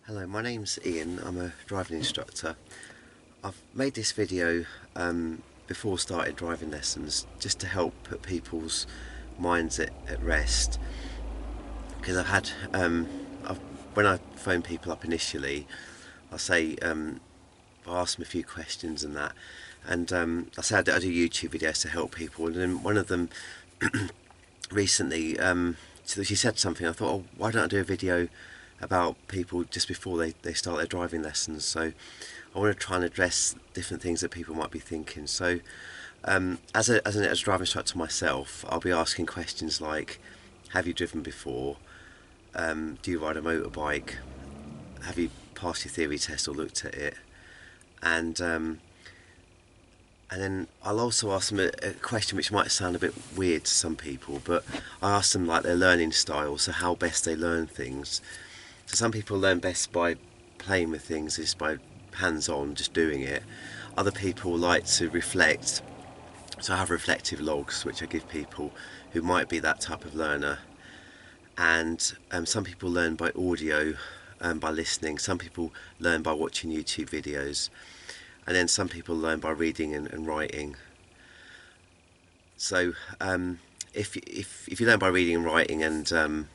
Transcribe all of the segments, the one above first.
Hello, my name's Ian. I'm a driving instructor. I've made this video before starting driving lessons just to help put people's minds at rest, because when I phone people up initially, I say I ask them a few questions and that, and I say I do YouTube videos to help people, and then one of them recently, so she said something. I thought, oh, why don't I do a video about people just before they start their driving lessons? So I want to try and address different things that people might be thinking. So as a driving instructor myself, I'll be asking questions like, have you driven before? Do you ride a motorbike? Have you passed your theory test or looked at it? And and then I'll also ask them a question which might sound a bit weird to some people, but I ask them like their learning style, so how best they learn things. So some people learn best by playing with things, just by hands-on, just doing it. Other people like to reflect, so I have reflective logs which I give people who might be that type of learner. And some people learn by audio, by listening. Some people learn by watching YouTube videos, and then some people learn by reading and writing. So if you learn by reading and writing and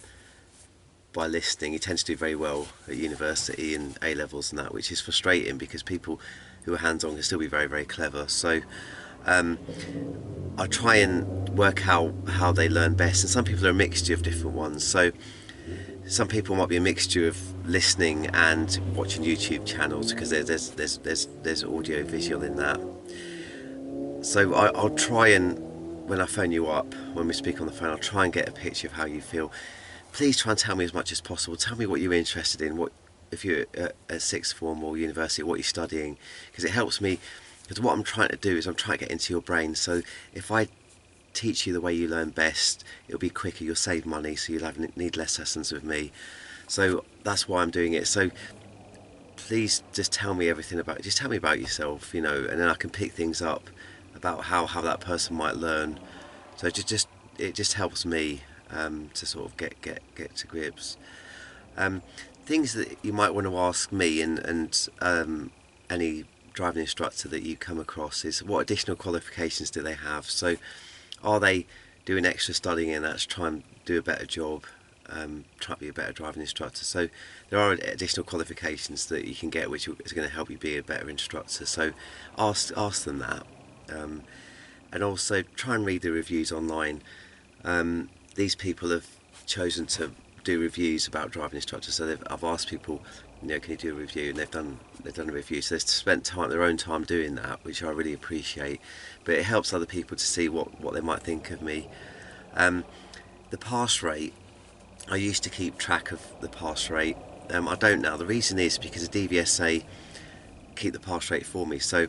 by listening, you tend to do very well at university and A levels and that, which is frustrating because people who are hands-on can still be very, very clever. So I try and work out how they learn best, and some people are a mixture of different ones. So some people might be a mixture of listening and watching YouTube channels, because there's audio visual in that. So I'll try and, when I phone you up, when we speak on the phone, I'll try and get a picture of how you feel. Please try and tell me as much as possible. Tell me what you're interested in, what, if you're at sixth form or university, what you're studying, because it helps me. Because what I'm trying to do is I'm trying to get into your brain. So if I teach you the way you learn best, it'll be quicker, you'll save money, so need less lessons with me. So that's why I'm doing it. So please just tell me everything about, just tell me about yourself, and then I can pick things up about how that person might learn. So it just helps me to sort of get to grips. Things that you might want to ask me and any driving instructor that you come across is, what additional qualifications do they have? So are they doing extra studying in that to try and do a better job, try to be a better driving instructor? So there are additional qualifications that you can get which is going to help you be a better instructor. So ask them that, and also try and read the reviews online. These people have chosen to do reviews about driving instructors, so I've asked people, can you do a review, and they've done a review. So they've spent their own time doing that, which I really appreciate. But it helps other people to see what they might think of me. The pass rate, I used to keep track of the pass rate. I don't now. The reason is because the DVSA keep the pass rate for me. So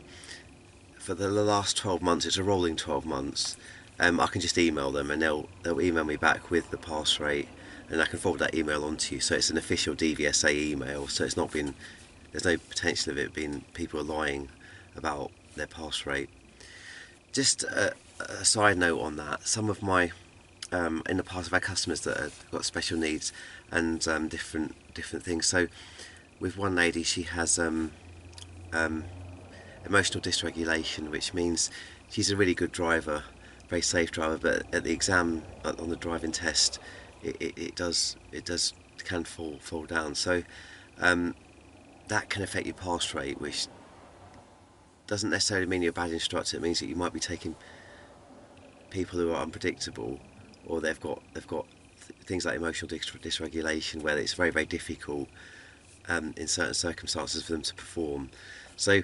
for the last 12 months, it's a rolling 12 months. I can just email them and they'll email me back with the pass rate, and I can forward that email on to you. So it's an official DVSA email, so it's not been, there's no potential of it being people are lying about their pass rate. Just a side note on that, some of my in the past I've had customers that have got special needs and different things. So with one lady, she has emotional dysregulation, which means she's a really good driver, very safe driver, but at the exam, on the driving test, it does can fall down. So that can affect your pass rate, which doesn't necessarily mean you're a bad instructor. It means that you might be taking people who are unpredictable, or they've got things like emotional dysregulation, where it's very, very difficult in certain circumstances for them to perform. So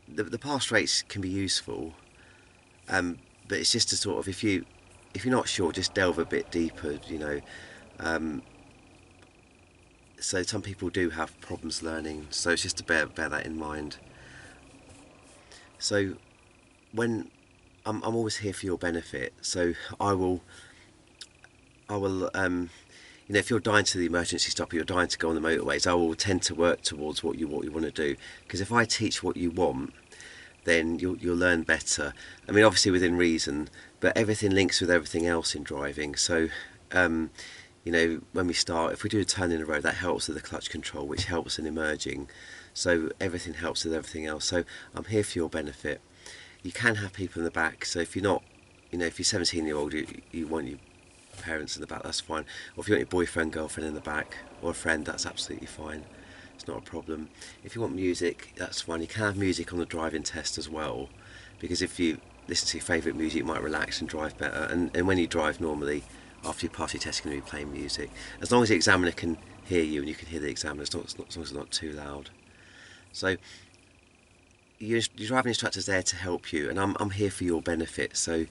the pass rates can be useful, but it's just to sort of, if you're not sure, just delve a bit deeper. So some people do have problems learning, so it's just to bear that in mind. So when I'm always here for your benefit, so I will if you're dying to the emergency stop, or you're dying to go on the motorways, I will tend to work towards what you want to do, because if I teach what you want, then you'll learn better. I mean, obviously within reason, but everything links with everything else in driving. So You know, when we start, if we do a turn in a row, that helps with the clutch control, which helps in emerging. So everything helps with everything else. So I'm here for your benefit. You can have people in the back. So if you're not, you know, if you're 17-year-old, you want your parents in the back, that's fine. Or if you want your boyfriend, girlfriend in the back, or a friend, that's absolutely fine. It's not a problem. If you want music, that's fine. You can have music on the driving test as well, because if you listen to your favourite music, you might relax and drive better. And when you drive normally, after you pass your test, you're going to be playing music. As long as the examiner can hear you and you can hear the examiner, as long as it's not too loud. So your driving instructor's there to help you, and I'm here for your benefit. So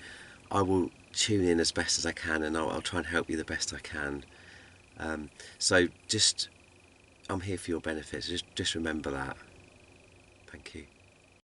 I will tune in as best as I can, and I'll try and help you the best I can. So just, I'm here for your benefits. Just remember that. Thank you.